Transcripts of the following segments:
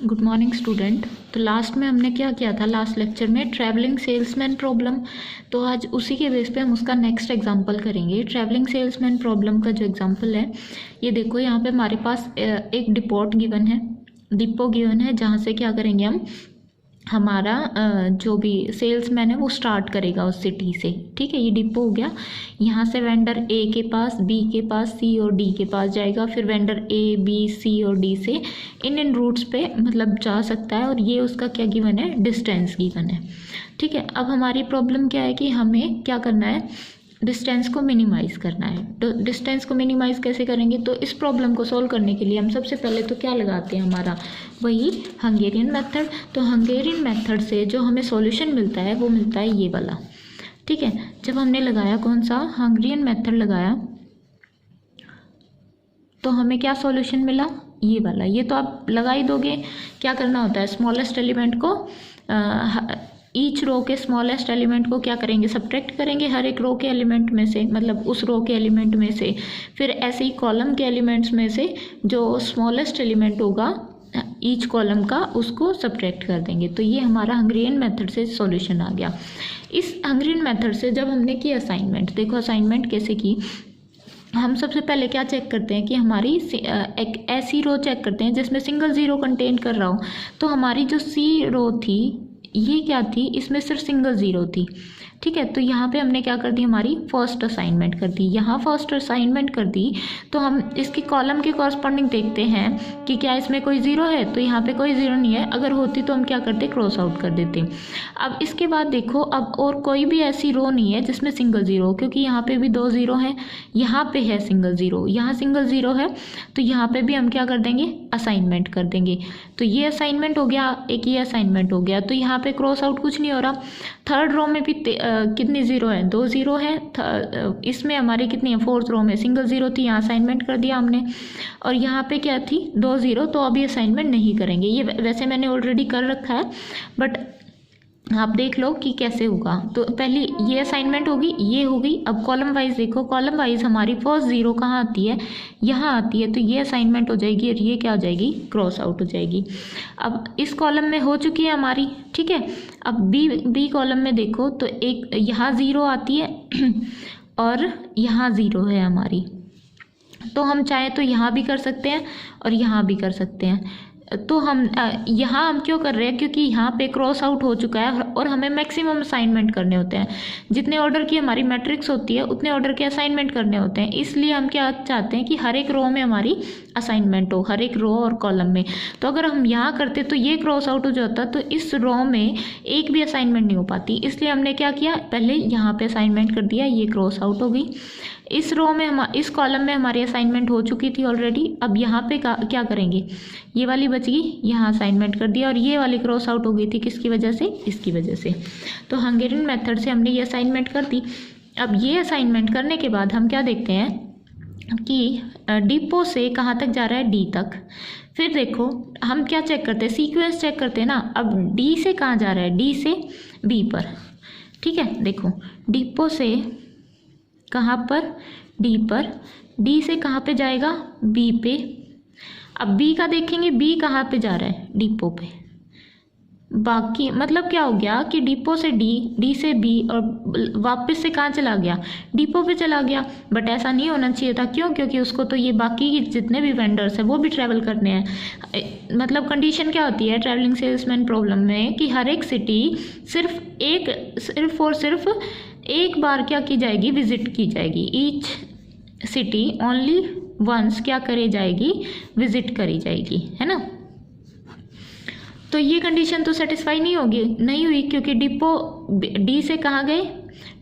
Good morning student. तो last में हमने क्या किया था, लास्ट लेक्चर में ट्रैवलिंग सेल्समैन प्रॉब्लम। तो आज उसी के बेस पे हम उसका नेक्स्ट एग्जांपल करेंगे। ट्रैवलिंग सेल्समैन प्रॉब्लम का जो एग्जांपल है, ये देखो यहाँ पे हमारे पास एक डिपो गिवन है जहाँ से क्या करेंगे हम, हमारा जो भी सेल्समैन है वो स्टार्ट करेगा उस सिटी से। ठीक है, ये डिपो हो गया। यहाँ से वेंडर ए के पास, बी के पास, सी और डी के पास जाएगा। फिर वेंडर ए, बी, सी और डी से इन रूट्स पे मतलब जा सकता है। और ये उसका क्या गिवन है, डिस्टेंस गिवन है। ठीक है, अब हमारी प्रॉब्लम क्या है कि हमें क्या करना है, डिस्टेंस को मिनिमाइज़ करना है। तो डिस्टेंस को मिनिमाइज़ कैसे करेंगे, तो इस प्रॉब्लम को सॉल्व करने के लिए हम सबसे पहले तो क्या लगाते हैं, हमारा वही हंगेरियन मेथड। तो हंगेरियन मेथड से जो हमें सॉल्यूशन मिलता है वो मिलता है ये वाला। ठीक है, जब हमने लगाया कौन सा, हंगेरियन मेथड लगाया, तो हमें क्या सॉल्यूशन मिला, ये वाला। ये तो आप लगा ही दोगे। क्या करना होता है, स्मॉलेस्ट एलिमेंट को ईच रो के स्मॉलेस्ट एलिमेंट को क्या करेंगे, सब्ट्रैक्ट करेंगे हर एक रो के एलिमेंट में से, मतलब उस रो के एलिमेंट में से। फिर ऐसे ही कॉलम के एलिमेंट्स में से जो स्मॉलेस्ट एलिमेंट होगा ईच कॉलम का, उसको सब्ट्रैक्ट कर देंगे। तो ये हमारा हंगेरियन मेथड से सॉल्यूशन आ गया। इस हंगेरियन मेथड से जब हमने की असाइनमेंट, देखो असाइनमेंट कैसे की, हम सबसे पहले क्या चेक करते हैं कि हमारी एक ऐसी रो चेक करते हैं जिसमें सिंगल ज़ीरो कंटेन कर रहा हो। तो हमारी जो सी रो थी, ये क्या थी, इसमें सिर्फ सिंगल ज़ीरो थी। ठीक है, तो यहाँ पे हमने क्या कर दी, हमारी फर्स्ट असाइनमेंट कर दी। यहाँ फर्स्ट असाइनमेंट कर दी तो हम इसकी कॉलम के कॉरस्पॉन्डिंग देखते हैं कि क्या इसमें कोई ज़ीरो है, तो यहाँ पे कोई ज़ीरो नहीं है। अगर होती तो हम क्या करते, क्रॉस आउट कर देते। अब इसके बाद देखो, अब और कोई भी ऐसी रो नहीं है जिसमें सिंगल ज़ीरो, क्योंकि यहाँ पे भी दो ज़ीरो हैं, यहाँ पे है सिंगल ज़ीरो, यहाँ सिंगल ज़ीरो है। तो यहाँ पे भी हम क्या कर देंगे, असाइनमेंट कर देंगे। तो ये असाइनमेंट हो गया, एक ये असाइनमेंट हो गया। तो यहाँ पे क्रॉस आउट कुछ नहीं हो रहा। थर्ड रो में भी कितनी ज़ीरो है, दो ज़ीरो है। इसमें हमारी कितनी है, फोर्थ रो में सिंगल ज़ीरो थी, यहाँ असाइनमेंट कर दिया हमने। और यहाँ पे क्या थी, दो ज़ीरो, तो अभी असाइनमेंट नहीं करेंगे। ये वैसे मैंने ऑलरेडी कर रखा है, बट आप देख लो कि कैसे होगा। तो पहली ये असाइनमेंट होगी, ये होगी। अब कॉलम वाइज देखो, कॉलम वाइज हमारी फर्स्ट ज़ीरो कहाँ आती है, यहाँ आती है। तो ये असाइनमेंट हो जाएगी और ये क्या हो जाएगी, क्रॉस आउट हो जाएगी। अब इस कॉलम में हो चुकी है हमारी। ठीक है, अब बी कॉलम में देखो तो एक यहाँ ज़ीरो आती है और यहाँ ज़ीरो है हमारी। तो हम चाहे तो यहाँ भी कर सकते हैं और यहाँ भी कर सकते हैं। तो हम यहाँ हम क्यों कर रहे हैं, क्योंकि यहाँ पे क्रॉस आउट हो चुका है और हमें मैक्सिमम असाइनमेंट करने होते हैं। जितने ऑर्डर की हमारी मैट्रिक्स होती है उतने ऑर्डर के असाइनमेंट करने होते हैं। इसलिए हम क्या चाहते हैं कि हर एक रो में हमारी असाइनमेंट हो, हर एक रो और कॉलम में। तो अगर हम यहाँ करते तो ये क्रॉस आउट हो जाता, तो इस रो में एक भी असाइनमेंट नहीं हो पाती। इसलिए हमने क्या किया, पहले यहाँ पे असाइनमेंट कर दिया, ये क्रॉस आउट हो गई। इस रो में इस कॉलम में हमारी असाइनमेंट हो चुकी थी ऑलरेडी। अब यहाँ पे क्या करेंगे, ये वाली बच गई, यहाँ असाइनमेंट कर दिया। और ये वाली क्रॉस आउट हो गई थी, किसकी वजह से, इसकी वजह से। तो हंगेरियन मेथड से हमने ये असाइनमेंट कर दी। अब ये असाइनमेंट करने के बाद हम क्या देखते हैं कि डिपो से कहाँ तक जा रहा है, डी तक। फिर देखो हम क्या चेक करते हैं, सीक्वेंस चेक करते हैं ना। अब डी से कहाँ जा रहा है, डी से बी पर। ठीक है, देखो डिपो से कहाँ पर, डी पर। डी से कहाँ पे जाएगा, बी पे। अब बी का देखेंगे, बी कहाँ पे जा रहा है, डिपो पे। बाकी मतलब क्या हो गया कि डिपो से डी, डी से बी, और वापस से कहाँ चला गया, डिपो पे चला गया। बट ऐसा नहीं होना चाहिए था, क्यों, क्योंकि उसको तो ये बाकी जितने भी वेंडर्स हैं वो भी ट्रैवल करने हैं। मतलब कंडीशन क्या होती है ट्रैवलिंग सेल्समैन प्रॉब्लम में, कि हर एक सिटी सिर्फ एक बार क्या की जाएगी, विजिट की जाएगी। ईच सिटी ओनली वंस क्या करी जाएगी, विजिट करी जाएगी, है ना। तो ये कंडीशन तो सेटिस्फाई नहीं हुई, क्योंकि डिपो डी से कहाँ गए,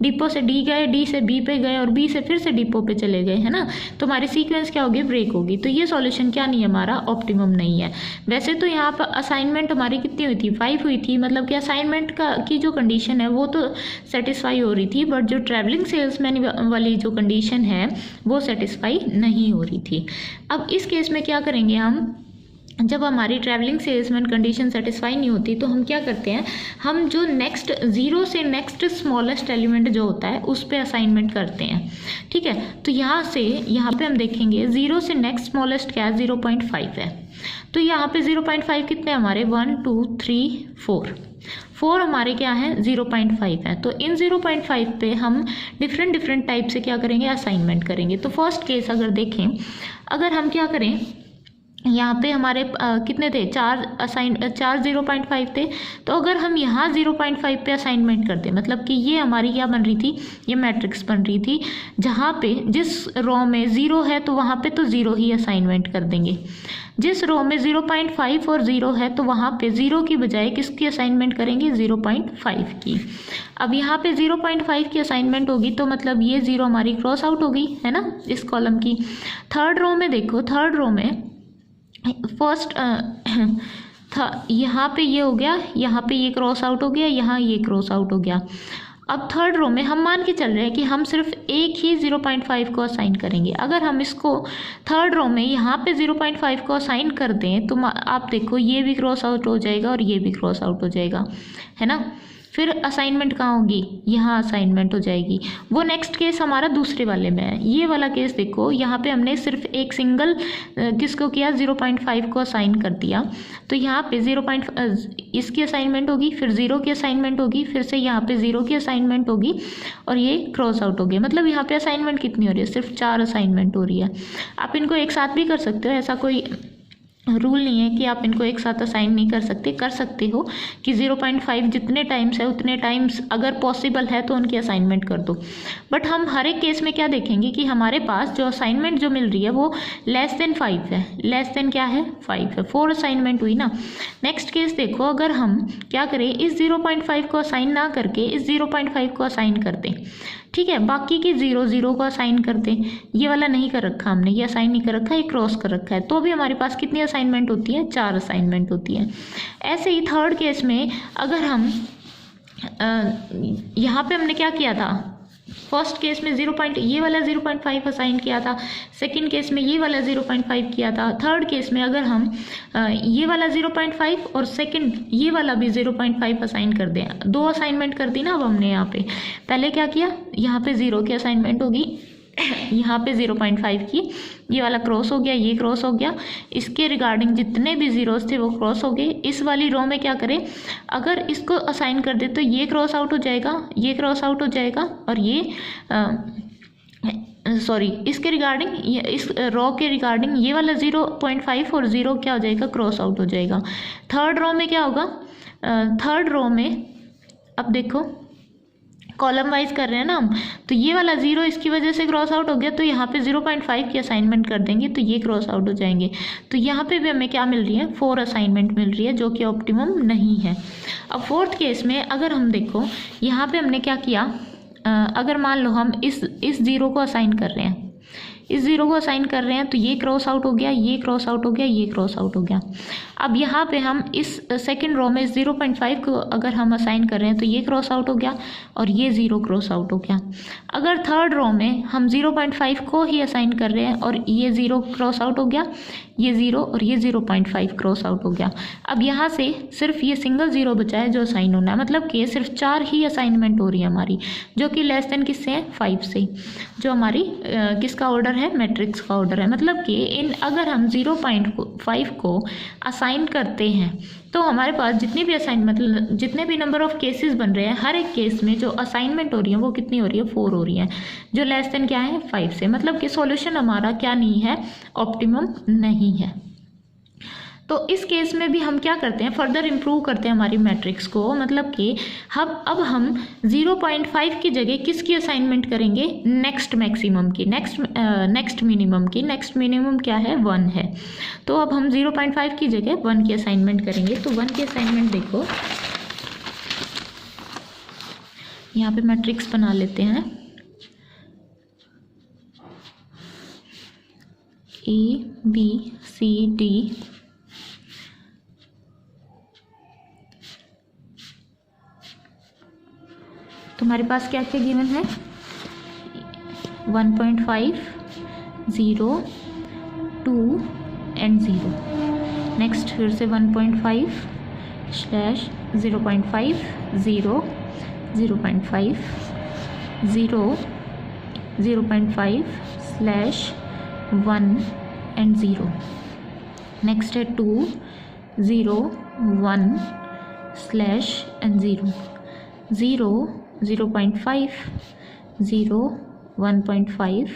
डिपो से डी गए, डी से बी पे गए और बी से फिर से डिपो पे चले गए, है ना। तो हमारी सीक्वेंस क्या होगी, ब्रेक होगी। तो ये सॉल्यूशन क्या नहीं है, हमारा ऑप्टिमम नहीं है। वैसे तो यहाँ पर असाइनमेंट हमारी कितनी हुई थी, 5 हुई थी। मतलब कि असाइनमेंट की जो कंडीशन है वो तो सेटिस्फाई हो रही थी, बट जो ट्रैवलिंग सेल्समैन वाली जो कंडीशन है वो सेटिस्फाई नहीं हो रही थी। अब इस केस में क्या करेंगे हम, जब हमारी ट्रैवलिंग सेल्समैन कंडीशन सेटिस्फाई नहीं होती तो हम क्या करते हैं, हम जो नेक्स्ट ज़ीरो से नेक्स्ट स्मॉलेस्ट एलिमेंट जो होता है उस पे असाइनमेंट करते हैं। ठीक है, तो यहाँ पे हम देखेंगे ज़ीरो से नेक्स्ट स्मॉलेस्ट क्या है, 0.5 है। तो यहाँ पे 0.5 कितने हमारे 1 2 3 4 हमारे क्या है 0.5 है। तो इन 0.5 पे हम डिफरेंट टाइप से क्या करेंगे, असाइनमेंट करेंगे। तो फर्स्ट केस अगर देखें, अगर हम क्या करें, यहाँ पे हमारे कितने थे, चार 0.5 थे। तो अगर हम यहाँ 0.5 पे असाइनमेंट करते, मतलब कि ये हमारी क्या बन रही थी, ये मैट्रिक्स बन रही थी जहाँ पे जिस रो में 0 है तो वहाँ पे तो 0 ही असाइनमेंट कर देंगे। जिस रो में 0.5 और 0 है तो वहाँ पे 0 की बजाय किसकी असाइनमेंट करेंगे, 0.5 की। अब यहाँ पे 0.5 की असाइनमेंट होगी तो मतलब ये 0 हमारी क्रॉस आउट होगी, है ना, इस कॉलम की। थर्ड रो में देखो, थर्ड रो में फर्स्ट यहाँ पे ये हो गया, यहाँ पे ये क्रॉस आउट हो गया, यहाँ ये क्रॉस आउट हो गया। अब थर्ड रो में हम मान के चल रहे हैं कि हम सिर्फ एक ही 0.5 को असाइन करेंगे। अगर हम इसको थर्ड रो में यहाँ पे 0.5 को असाइन कर दें तो आप देखो ये भी क्रॉस आउट हो जाएगा और ये भी क्रॉस आउट हो जाएगा, है ना। फिर असाइनमेंट कहाँ होगी, यहाँ असाइनमेंट हो जाएगी। वो नेक्स्ट केस हमारा दूसरे वाले में है। ये वाला केस देखो, यहाँ पे हमने सिर्फ एक सिंगल किसको किया, 0.5 को असाइन कर दिया। तो यहाँ पे 0.5 इसकी असाइनमेंट होगी, फिर 0 की असाइनमेंट होगी, फिर से यहाँ पे 0 की असाइनमेंट होगी और ये क्रॉस आउट हो गया। मतलब यहाँ पे असाइनमेंट कितनी हो रही है, सिर्फ 4 असाइनमेंट हो रही है। आप इनको एक साथ भी कर सकते हो, ऐसा कोई रूल नहीं है कि आप इनको एक साथ असाइन नहीं कर सकते हो कि 0.5 जितने टाइम्स है उतने टाइम्स अगर पॉसिबल है तो उनकी असाइनमेंट कर दो। बट हम हर एक केस में क्या देखेंगे कि हमारे पास जो असाइनमेंट जो मिल रही है वो लेस देन 5 है। लेस देन क्या है, 5 है। 4 असाइनमेंट हुई ना। नेक्स्ट केस देखो, अगर हम क्या करें, इस 0.5 को असाइन ना करके इस 0.5 को असाइन कर दें, ठीक है, बाकी की 0 को असाइन कर दें। ये वाला नहीं कर रखा हमने, ये असाइन नहीं कर रखा, ये क्रॉस कर रखा है। तो भी हमारे पास कितनी असाइनमेंट होती है, 4 असाइनमेंट होती है। ऐसे ही थर्ड केस में अगर हम यहाँ पे हमने क्या किया था, फर्स्ट केस में ये वाला 0.5 असाइन किया था, सेकंड केस में ये वाला 0.5 किया था। थर्ड केस में अगर हम ये वाला 0.5 और सेकंड ये वाला भी 0.5 असाइन कर दें, 2 असाइनमेंट कर दी ना। अब हमने यहाँ पे पहले क्या किया, यहाँ पे 0 की असाइनमेंट होगी, यहाँ पे 0.5 की, ये वाला क्रॉस हो गया, ये क्रॉस हो गया, इसके रिगार्डिंग जितने भी जीरोस थे वो क्रॉस हो गए। इस वाली रो में क्या करें, अगर इसको असाइन कर दे तो ये क्रॉस आउट हो जाएगा, ये क्रॉस आउट हो जाएगा और ये इसके रिगार्डिंग, इस रो के रिगार्डिंग ये वाला 0.5 और 0 क्या हो जाएगा, क्रॉस आउट हो जाएगा। थर्ड रो में क्या होगा, थर्ड रो में अब देखो कॉलम वाइज कर रहे हैं ना हम, तो ये वाला 0 इसकी वजह से क्रॉस आउट हो गया, तो यहाँ पे 0.5 की असाइनमेंट कर देंगे तो ये क्रॉस आउट हो जाएंगे। तो यहाँ पे भी हमें क्या मिल रही है, 4 असाइनमेंट मिल रही है, जो कि ऑप्टिमम नहीं है। अब फोर्थ केस में अगर हम देखो, यहाँ पे हमने क्या किया, अगर मान लो हम इस 0 को असाइन कर रहे हैं, इस 0 को असाइन कर रहे हैं तो ये क्रॉस आउट हो गया, ये क्रॉस आउट हो गया, ये क्रॉस आउट हो गया। अब यहाँ पे हम इस सेकंड रो में 0.5 को अगर हम असाइन कर रहे हैं तो ये क्रॉस आउट हो गया और ये 0 क्रॉस आउट हो गया। अगर थर्ड रो में हम 0.5 को ही असाइन कर रहे हैं और ये 0 क्रॉस आउट हो गया, ये 0 और ये 0.5 क्रॉस आउट हो गया। अब यहाँ से सिर्फ ये सिंगल 0 बचा है जो असाइन होना है, मतलब कि सिर्फ 4 ही असाइनमेंट हो रही है हमारी, जो कि लेस देन किससे है, 5 से, जो हमारी किसका ऑर्डर है, मैट्रिक्स का ऑर्डर है। मतलब कि अगर हम 0.5 को असाइन करते हैं तो हमारे पास जितनी भी मतलब जितने भी नंबर ऑफ केसेस बन रहे हैं, हर एक केस में जो असाइनमेंट हो रही है वो कितनी हो रही है, 4 हो रही है, जो लेस देन क्या है, 5 से। मतलब कि सॉल्यूशन हमारा क्या नहीं है, ऑप्टिमम नहीं है। तो इस केस में भी हम क्या करते हैं, फर्दर इम्प्रूव करते हैं हमारी मैट्रिक्स को। मतलब कि अब हम 0.5 की जगह किसकी असाइनमेंट करेंगे, नेक्स्ट मैक्सिमम की, नेक्स्ट मिनिमम की। नेक्स्ट मिनिमम क्या है, 1 है। तो अब हम 0.5 की जगह 1 की असाइनमेंट करेंगे। तो 1 की असाइनमेंट देखो, यहाँ पे मैट्रिक्स बना लेते हैं, ABCD तुम्हारे पास क्या क्या गिवन है, 1.5, 0, 2 एंड 0। नेक्स्ट फिर से 1.5 स्लैश 0.5 0 0.5 0 0.5 स्लैश 1 एंड 0। नेक्स्ट है 2 0 1 स्लैश एंड 0 0 0.5 0 1.5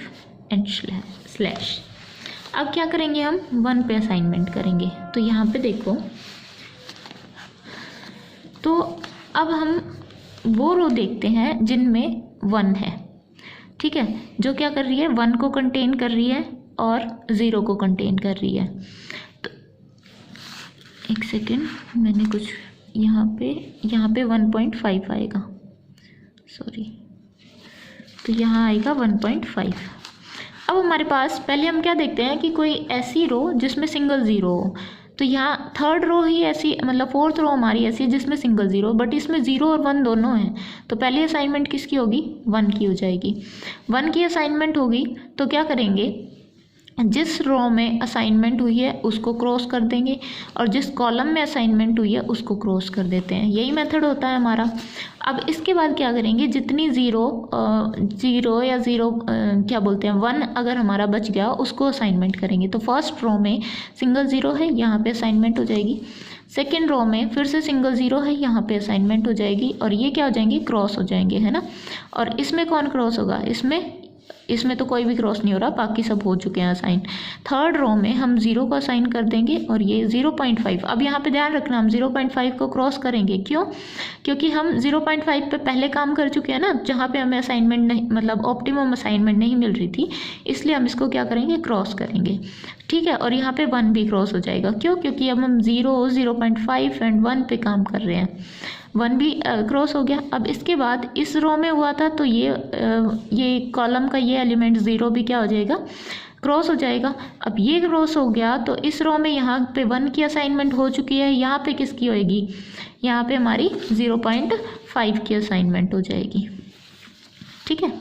एंड स्लैश। अब क्या करेंगे हम 1 पे असाइनमेंट करेंगे। तो यहाँ पे देखो, तो अब हम वो रो देखते हैं जिनमें 1 है, ठीक है, जो क्या कर रही है 1 को कंटेन कर रही है और 0 को कंटेन कर रही है। तो एक सेकेंड, मैंने कुछ यहाँ पे 1.5 आएगा, सॉरी, तो यहाँ आएगा 1.5। अब हमारे पास पहले हम क्या देखते हैं कि कोई ऐसी रो जिसमें सिंगल 0 हो। तो यहाँ थर्ड रो ही ऐसी, मतलब फोर्थ रो हमारी ऐसी है जिसमें सिंगल 0, बट इसमें 0 और 1 दोनों हैं। तो पहली असाइनमेंट किसकी होगी? 1 की हो जाएगी। 1 की असाइनमेंट होगी तो क्या करेंगे, जिस रो में असाइनमेंट हुई है उसको क्रॉस कर देंगे और जिस कॉलम में असाइनमेंट हुई है उसको क्रॉस कर देते हैं। यही मेथड होता है हमारा। अब इसके बाद क्या करेंगे, जितनी ज़ीरो या ज़ीरो क्या बोलते हैं 1 अगर हमारा बच गया उसको असाइनमेंट करेंगे। तो फर्स्ट रो में सिंगल 0 है, यहाँ पे असाइनमेंट हो जाएगी। सेकेंड रो में फिर से सिंगल 0 है, यहाँ पे असाइनमेंट हो जाएगी और ये क्या हो जाएंगे, क्रॉस हो जाएंगे, है ना। और इसमें कौन क्रॉस होगा? इसमें तो कोई भी क्रॉस नहीं हो रहा, बाकी सब हो चुके हैं असाइन। थर्ड रो में हम 0 को असाइन कर देंगे और ये 0.5। अब यहाँ पे ध्यान रखना, हम 0.5 को क्रॉस करेंगे, क्यों? क्योंकि हम 0.5 पे पहले काम कर चुके हैं ना, जहाँ पे हमें असाइनमेंट नहीं, मतलब ऑप्टिमम असाइनमेंट नहीं मिल रही थी, इसलिए हम इसको क्या करेंगे, क्रॉस करेंगे, ठीक है। और यहाँ पे 1 भी क्रॉस हो जाएगा, क्यों? क्योंकि अब हम 0, 0.5 एंड 1 पे काम कर रहे हैं। 1 भी क्रॉस हो गया। अब इसके बाद इस रो में हुआ था तो ये कॉलम का ये एलिमेंट 0 भी क्या हो जाएगा, क्रॉस हो जाएगा। अब ये क्रॉस हो गया तो इस रो में यहाँ पे 1 की असाइनमेंट हो चुकी है, यहाँ पे किसकी होएगी, यहाँ पे हमारी 0.5 की असाइनमेंट हो जाएगी, ठीक है।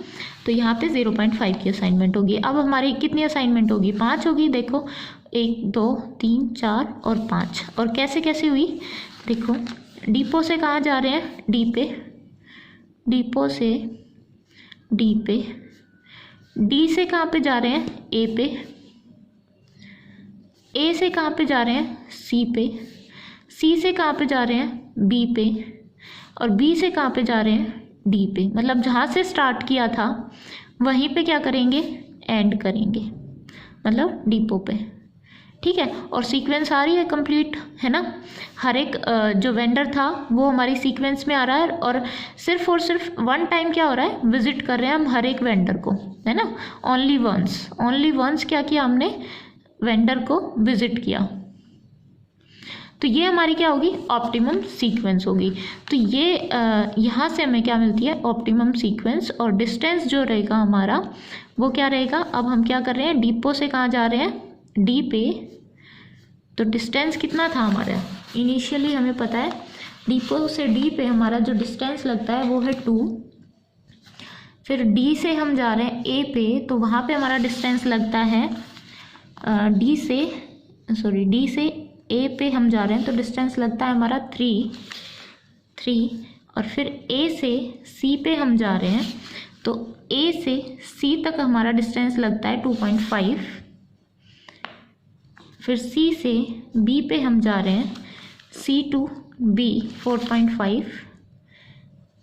तो यहाँ पे 0.5 की असाइनमेंट होगी। अब हमारी कितनी असाइनमेंट होगी, 5 होगी। देखो 1 2 3 4 और 5। और कैसे कैसे हुई, देखो डिपो से कहाँ जा रहे हैं, डी पे, डिपो से डी पे, डी से कहाँ पे जा रहे हैं, ए पे, ए से कहाँ पे जा रहे हैं, सी पे, सी से कहाँ पे जा रहे हैं, बी पे, और बी से कहाँ पे जा रहे हैं, डी पे। मतलब जहाँ से स्टार्ट किया था वहीं पे क्या करेंगे, एंड करेंगे, मतलब डिपो पे, ठीक है। और सीक्वेंस आ रही है कंप्लीट, है ना। हर एक जो वेंडर था वो हमारी सीक्वेंस में आ रहा है और सिर्फ 1 टाइम क्या हो रहा है, विजिट कर रहे हैं हम हर एक वेंडर को, है ना। ओनली वंस क्या किया हमने, वेंडर को विजिट किया। तो ये हमारी क्या होगी, ऑप्टिमम सीक्वेंस होगी। तो ये यहाँ से हमें क्या मिलती है, ऑप्टिमम सीक्वेंस। और डिस्टेंस जो रहेगा हमारा वो क्या रहेगा, अब हम क्या कर रहे हैं, डिपो से कहाँ जा रहे हैं, डी पे। तो डिस्टेंस कितना था हमारा, इनिशियली हमें पता है डिपो से डी पे हमारा जो डिस्टेंस लगता है वो है 2। फिर डी से हम जा रहे हैं ए पे, तो वहाँ पे हमारा डिस्टेंस लगता है डी से ए पे हम जा रहे हैं तो डिस्टेंस लगता है हमारा 3। और फिर ए से सी पे हम जा रहे हैं तो ए से सी तक हमारा डिस्टेंस लगता है 2.5। फिर सी से बी पे हम जा रहे हैं, सी टू बी 4.5।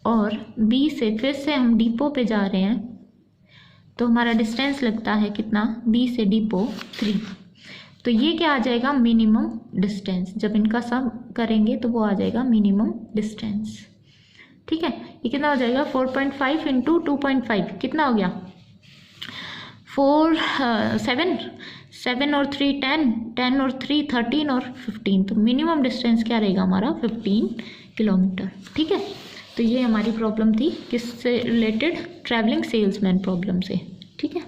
और बी से फिर से हम डिपो पे जा रहे हैं तो हमारा डिस्टेंस लगता है कितना, बी से डिपो 3। तो ये क्या आ जाएगा, मिनिमम डिस्टेंस। जब इनका सम करेंगे तो वो आ जाएगा मिनिमम डिस्टेंस, ठीक है। ये कितना हो जाएगा, 4.5 इंटू 2.5 कितना हो गया, 7 और 3 10 और 3 13 और 15। तो मिनिमम डिस्टेंस क्या रहेगा हमारा, 15 किलोमीटर, ठीक है। तो ये हमारी प्रॉब्लम थी किससे रिलेटेड, ट्रैवलिंग सेल्समैन प्रॉब्लम से, ठीक है।